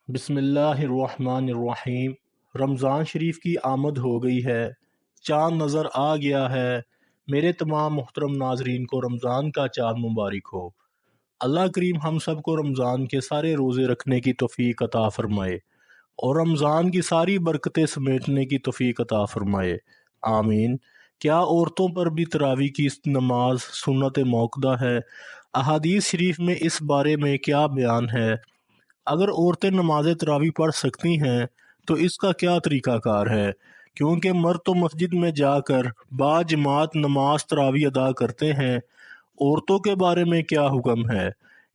بسم اللہ الرحمن الرحیم۔ رمضان شریف کی آمد ہو گئی ہے، چاند نظر آ گیا ہے۔ میرے تمام محترم ناظرین کو رمضان کا چاند مبارک ہو۔ اللہ کریم ہم سب کو رمضان کے سارے روزے رکھنے کی توفیق عطا فرمائے اور رمضان کی ساری برکتیں سمیٹنے کی توفیق عطا فرمائے، آمین۔ کیا عورتوں پر بھی تراویح کی نماز سنت موقدہ ہے؟ احادیث شریف میں اس بارے میں کیا بیان ہے؟ اگر عورتیں نماز تراویح پڑھ سکتی ہیں تو اس کا کیا طریقہ کار ہے؟ کیونکہ مرد تو مسجد میں جا کر با جماعت نماز تراویح ادا کرتے ہیں، عورتوں کے بارے میں کیا حکم ہے؟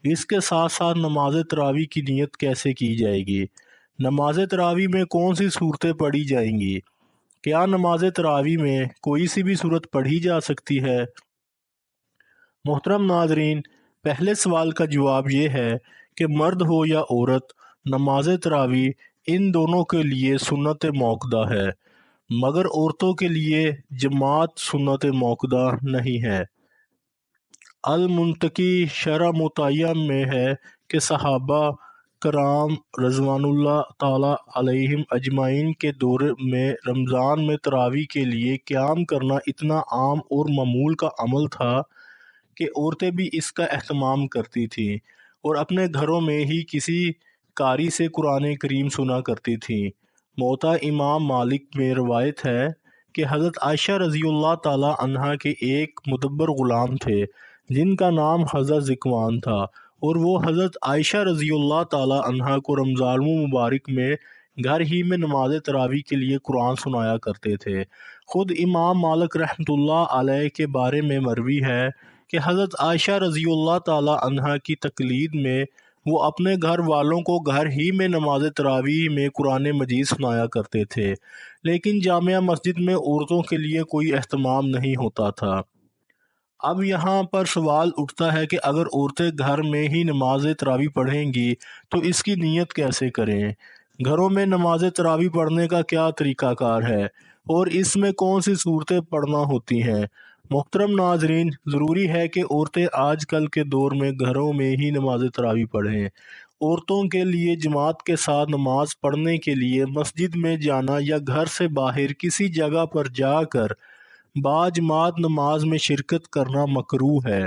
اس کے ساتھ ساتھ نماز تراویح کی نیت کیسے کی جائے گی؟ نماز تراویح میں کون سی صورتیں پڑھی جائیں گی؟ کیا نماز تراویح میں کوئی سی بھی صورت پڑھی جا سکتی ہے؟ محترم ناظرین، پہلے سوال کا جواب یہ ہے کہ مرد ہو یا عورت، نماز تراویح ان دونوں کے لیے سنت موقدہ ہے، مگر عورتوں کے لیے جماعت سنت موقدہ نہیں ہے۔ المنتقی شرح مطیہ میں ہے کہ صحابہ کرام رضوان اللہ تعالیٰ علیہم اجمعین کے دور میں رمضان میں تراویح کے لیے قیام کرنا اتنا عام اور معمول کا عمل تھا کہ عورتیں بھی اس کا اہتمام کرتی تھیں اور اپنے گھروں میں ہی کسی قاری سے قرآن کریم سنا کرتی تھیں۔ موطا امام مالک میں روایت ہے کہ حضرت عائشہ رضی اللہ تعالی عنہا کے ایک مدبر غلام تھے جن کا نام حضرت ذکوان تھا، اور وہ حضرت عائشہ رضی اللہ تعالی عنہا کو رمضان مبارک میں گھر ہی میں نماز تراویح کے لیے قرآن سنایا کرتے تھے۔ خود امام مالک رحمۃ اللہ علیہ کے بارے میں مروی ہے کہ حضرت عائشہ رضی اللہ تعالی عنہا کی تقلید میں وہ اپنے گھر والوں کو گھر ہی میں نماز تراویح میں قرآن مجید سنایا کرتے تھے، لیکن جامع مسجد میں عورتوں کے لیے کوئی اہتمام نہیں ہوتا تھا۔ اب یہاں پر سوال اٹھتا ہے کہ اگر عورتیں گھر میں ہی نماز تراویح پڑھیں گی تو اس کی نیت کیسے کریں؟ گھروں میں نماز تراویح پڑھنے کا کیا طریقہ کار ہے اور اس میں کون سی صورتیں پڑھنا ہوتی ہیں؟ محترم ناظرین، ضروری ہے کہ عورتیں آج کل کے دور میں گھروں میں ہی نماز تراویح پڑھیں۔ عورتوں کے لیے جماعت کے ساتھ نماز پڑھنے کے لیے مسجد میں جانا یا گھر سے باہر کسی جگہ پر جا کر با جماعت نماز میں شرکت کرنا مکروہ ہے۔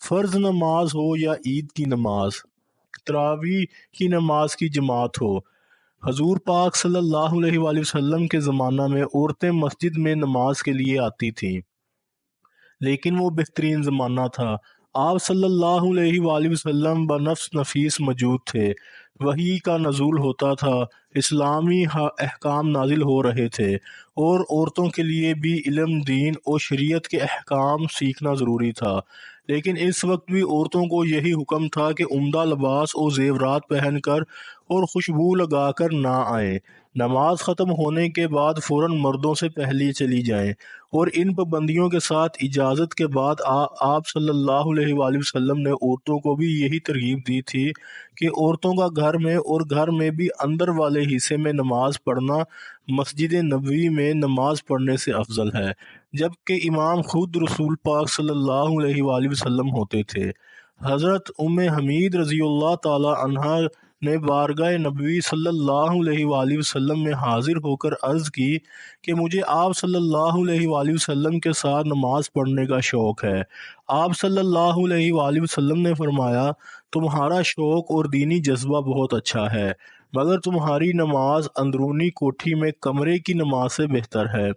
فرض نماز ہو یا عید کی نماز، تراویح کی نماز کی جماعت ہو۔ حضور پاک صلی اللہ علیہ وآلہ وسلم کے زمانہ میں عورتیں مسجد میں نماز کے لیے آتی تھیں، لیکن وہ بہترین زمانہ تھا۔ آپ صلی اللہ علیہ وآلہ وسلم بنفس نفیس موجود تھے، وحی کا نزول ہوتا تھا، اسلامی احکام نازل ہو رہے تھے، اور عورتوں کے لیے بھی علم، دین اور شریعت کے احکام سیکھنا ضروری تھا۔ لیکن اس وقت بھی عورتوں کو یہی حکم تھا کہ عمدہ لباس اور زیورات پہن کر اور خوشبو لگا کر نہ آئیں، نماز ختم ہونے کے بعد فوراً مردوں سے پہلے چلی جائیں، اور ان پابندیوں کے ساتھ اجازت کے بعد آپ صلی اللہ علیہ وآلہ وسلم نے عورتوں کو بھی یہی ترغیب دی تھی کہ عورتوں کا گھر میں اور گھر میں بھی اندر والے حصے میں نماز پڑھنا مسجد نبوی میں نماز پڑھنے سے افضل ہے، جبکہ امام خود رسول پاک صلی اللہ علیہ وآلہ وسلم ہوتے تھے۔ حضرت ام حمید رضی اللہ تعالی عنہا نے بارگاہ نبوی صلی اللہ علیہ وآلہ وسلم میں حاضر ہو کر عرض کی کہ مجھے آپ صلی اللہ علیہ وآلہ وسلم کے ساتھ نماز پڑھنے کا شوق ہے۔ آپ صلی اللہ علیہ وآلہ وسلم نے فرمایا، تمہارا شوق اور دینی جذبہ بہت اچھا ہے، مگر تمہاری نماز اندرونی کوٹھی میں کمرے کی نماز سے بہتر ہے،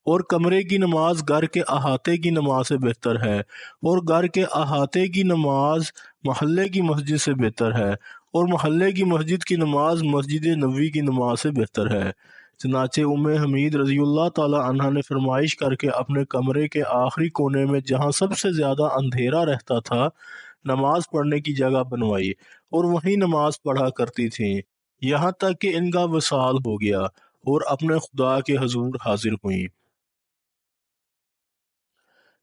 اور کمرے کی نماز گھر کے احاطے کی نماز سے بہتر ہے، اور گھر کے احاطے کی نماز محلے کی مسجد سے بہتر ہے، اور محلے کی مسجد کی نماز مسجد نبوی کی نماز سے بہتر ہے۔ چنانچہ ام حمید رضی اللہ تعالی عنہا نے فرمائش کر کے اپنے کمرے کے آخری کونے میں جہاں سب سے زیادہ اندھیرا رہتا تھا نماز پڑھنے کی جگہ بنوائی، اور وہیں نماز پڑھا کرتی تھیں، یہاں تک کہ ان کا وصال ہو گیا اور اپنے خدا کے حضور حاضر ہوئیں۔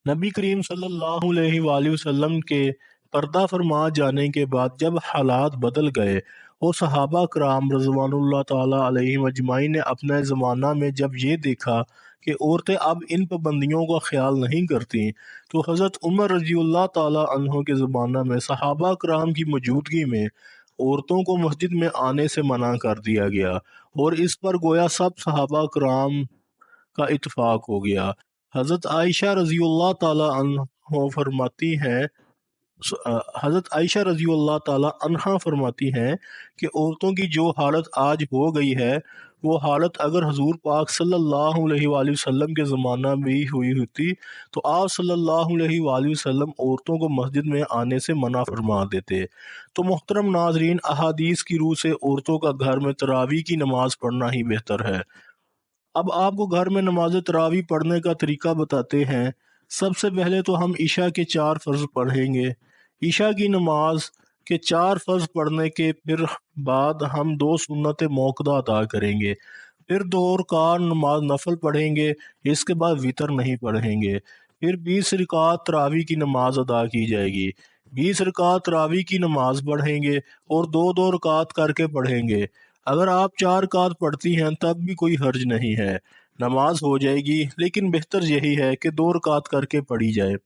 نبی کریم صلی اللہ علیہ وآلہ وسلم کے پردہ فرما جانے کے بعد جب حالات بدل گئے اور صحابہ کرام رضوان اللہ تعالیٰ علیہم اجمعین نے اپنے زمانہ میں جب یہ دیکھا کہ عورتیں اب ان پابندیوں کا خیال نہیں کرتیں، تو حضرت عمر رضی اللہ تعالیٰ عنہ کے زمانہ میں صحابہ کرام کی موجودگی میں عورتوں کو مسجد میں آنے سے منع کر دیا گیا، اور اس پر گویا سب صحابہ کرام کا اتفاق ہو گیا۔ حضرت عائشہ رضی اللہ تعالی عنہ فرماتی ہیں حضرت عائشہ رضی اللہ تعالی عنہا فرماتی ہیں کہ عورتوں کی جو حالت آج ہو گئی ہے، وہ حالت اگر حضور پاک صلی اللہ علیہ وآلہ وسلم کے زمانہ میں ہی ہوئی ہوتی تو آپ صلی اللہ علیہ وآلہ وسلم عورتوں کو مسجد میں آنے سے منع فرما دیتے۔ تو محترم ناظرین، احادیث کی روح سے عورتوں کا گھر میں تراویح کی نماز پڑھنا ہی بہتر ہے۔ اب آپ کو گھر میں نماز تراویح پڑھنے کا طریقہ بتاتے ہیں۔ سب سے پہلے تو ہم عشاء کے 4 فرض پڑھیں گے۔ عشاء کی نماز کے 4 فرض پڑھنے کے پھر بعد ہم 2 سنت موقدہ ادا کریں گے، پھر 2 رکعت نماز نفل پڑھیں گے، اس کے بعد وطر نہیں پڑھیں گے، پھر 20 رکعت تراویح کی نماز ادا کی جائے گی۔ 20 رکعت تراویح کی نماز پڑھیں گے اور 2 رکعت کر کے پڑھیں گے۔ اگر آپ 4 رکعت پڑھتی ہیں تب بھی کوئی حرج نہیں ہے، نماز ہو جائے گی، لیکن بہتر یہی ہے کہ 2 رکعت کر کے پڑھی جائے۔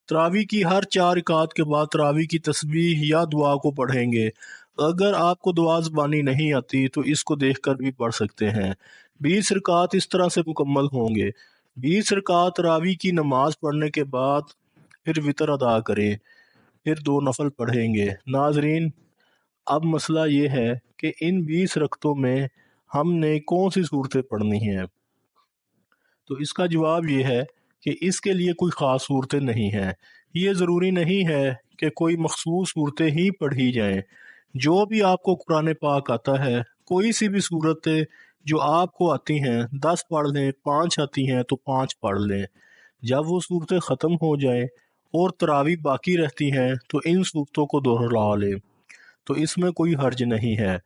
تراویح کی ہر 4 رکعت کے بعد تراویح کی تسبیح یا دعا کو پڑھیں گے۔ اگر آپ کو دعا زبانی نہیں آتی تو اس کو دیکھ کر بھی پڑھ سکتے ہیں۔ 20 رکعت اس طرح سے مکمل ہوں گے۔ 20 رکعت تراویح کی نماز پڑھنے کے بعد پھر وطر ادا کریں، پھر 2 نفل پڑھیں گے۔ ناظرین، اب مسئلہ یہ ہے کہ ان 20 رکعتوں میں ہم نے کون سی صورتیں پڑھنی ہیں؟ تو اس کا جواب یہ ہے کہ اس کے لیے کوئی خاص صورتیں نہیں ہیں۔ یہ ضروری نہیں ہے کہ کوئی مخصوص صورتیں ہی پڑھی جائیں۔ جو بھی آپ کو قرآن پاک آتا ہے، کوئی سی بھی صورتیں جو آپ کو آتی ہیں 10 پڑھ لیں، 5 آتی ہیں تو 5 پڑھ لیں۔ جب وہ صورتیں ختم ہو جائیں اور تراویح باقی رہتی ہیں تو ان صورتوں کو دوہرا لیں، تو اس میں کوئی حرج نہیں ہے۔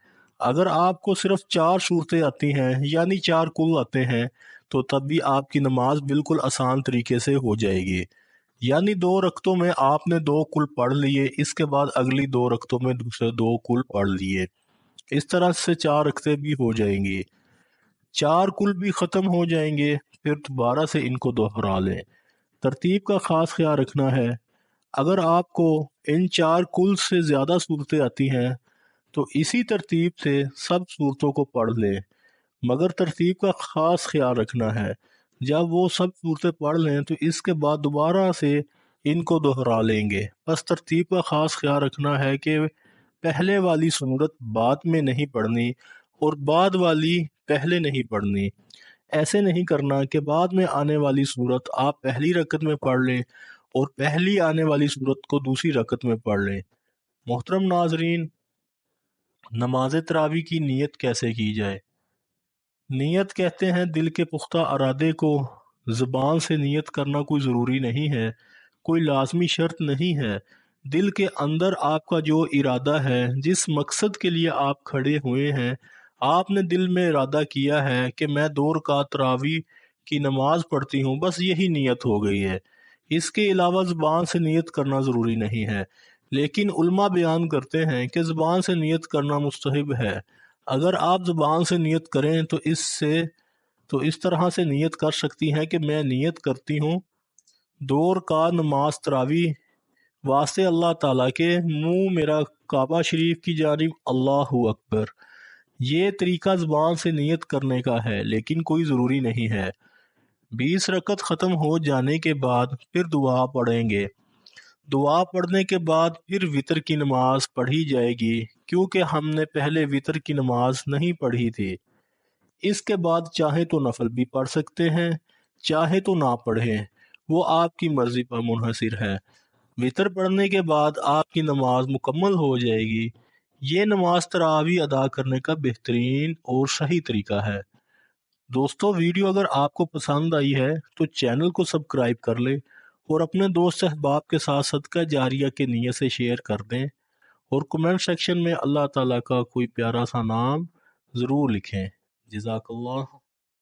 اگر آپ کو صرف 4 صورتیں آتی ہیں، یعنی 4 کل آتے ہیں، تو تب بھی آپ کی نماز بالکل آسان طریقے سے ہو جائے گی۔ یعنی 2 رکعتوں میں آپ نے 2 کل پڑھ لیے، اس کے بعد اگلی 2 رکعتوں میں دوسرے 2 کل پڑھ لیے، اس طرح سے 4 رکعتیں بھی ہو جائیں گی۔ 4 کل بھی ختم ہو جائیں گے، پھر دوبارہ سے ان کو دوہرا لیں۔ ترتیب کا خاص خیال رکھنا ہے۔ اگر آپ کو ان 4 کل سے زیادہ صورتیں آتی ہیں تو اسی ترتیب سے سب صورتوں کو پڑھ لیں، مگر ترتیب کا خاص خیال رکھنا ہے۔ جب وہ سب صورتیں پڑھ لیں تو اس کے بعد دوبارہ سے ان کو دوہرا لیں گے۔ بس ترتیب کا خاص خیال رکھنا ہے کہ پہلے والی صورت بعد میں نہیں پڑھنی اور بعد والی پہلے نہیں پڑھنی۔ ایسے نہیں کرنا کہ بعد میں آنے والی صورت آپ پہلی رکعت میں پڑھ لیں اور پہلی آنے والی صورت کو دوسری رکعت میں پڑھ لیں۔ محترم ناظرین، نماز تراویح کی نیت کیسے کی جائے؟ نیت کہتے ہیں دل کے پختہ ارادے کو۔ زبان سے نیت کرنا کوئی ضروری نہیں ہے، کوئی لازمی شرط نہیں ہے۔ دل کے اندر آپ کا جو ارادہ ہے، جس مقصد کے لیے آپ کھڑے ہوئے ہیں، آپ نے دل میں ارادہ کیا ہے کہ میں 2 رکعت تراویح کی نماز پڑھتی ہوں، بس یہی نیت ہو گئی ہے۔ اس کے علاوہ زبان سے نیت کرنا ضروری نہیں ہے، لیکن علماء بیان کرتے ہیں کہ زبان سے نیت کرنا مستحب ہے۔ اگر آپ زبان سے نیت کریں تو اس طرح سے نیت کر سکتی ہیں کہ میں نیت کرتی ہوں 2 رکعت نماز تراویح واسطے اللہ تعالیٰ کے، منہ میرا کعبہ شریف کی جانب، اللہ اکبر۔ یہ طریقہ زبان سے نیت کرنے کا ہے، لیکن کوئی ضروری نہیں ہے۔ 20 رکعت ختم ہو جانے کے بعد پھر دعا پڑھیں گے۔ دعا پڑھنے کے بعد پھر وطر کی نماز پڑھی جائے گی، کیونکہ ہم نے پہلے وطر کی نماز نہیں پڑھی تھی۔ اس کے بعد چاہے تو نفل بھی پڑھ سکتے ہیں، چاہے تو نہ پڑھیں، وہ آپ کی مرضی پر منحصر ہے۔ وطر پڑھنے کے بعد آپ کی نماز مکمل ہو جائے گی۔ یہ نماز تراویح ادا کرنے کا بہترین اور صحیح طریقہ ہے۔ دوستو، ویڈیو اگر آپ کو پسند آئی ہے تو چینل کو سبسکرائب کر لیں اور اپنے دوست احباب کے ساتھ صدقہ جاریہ کے نیت سے شیئر کر دیں، اور کمنٹ سیکشن میں اللہ تعالیٰ کا کوئی پیارا سا نام ضرور لکھیں۔ جزاک اللہ۔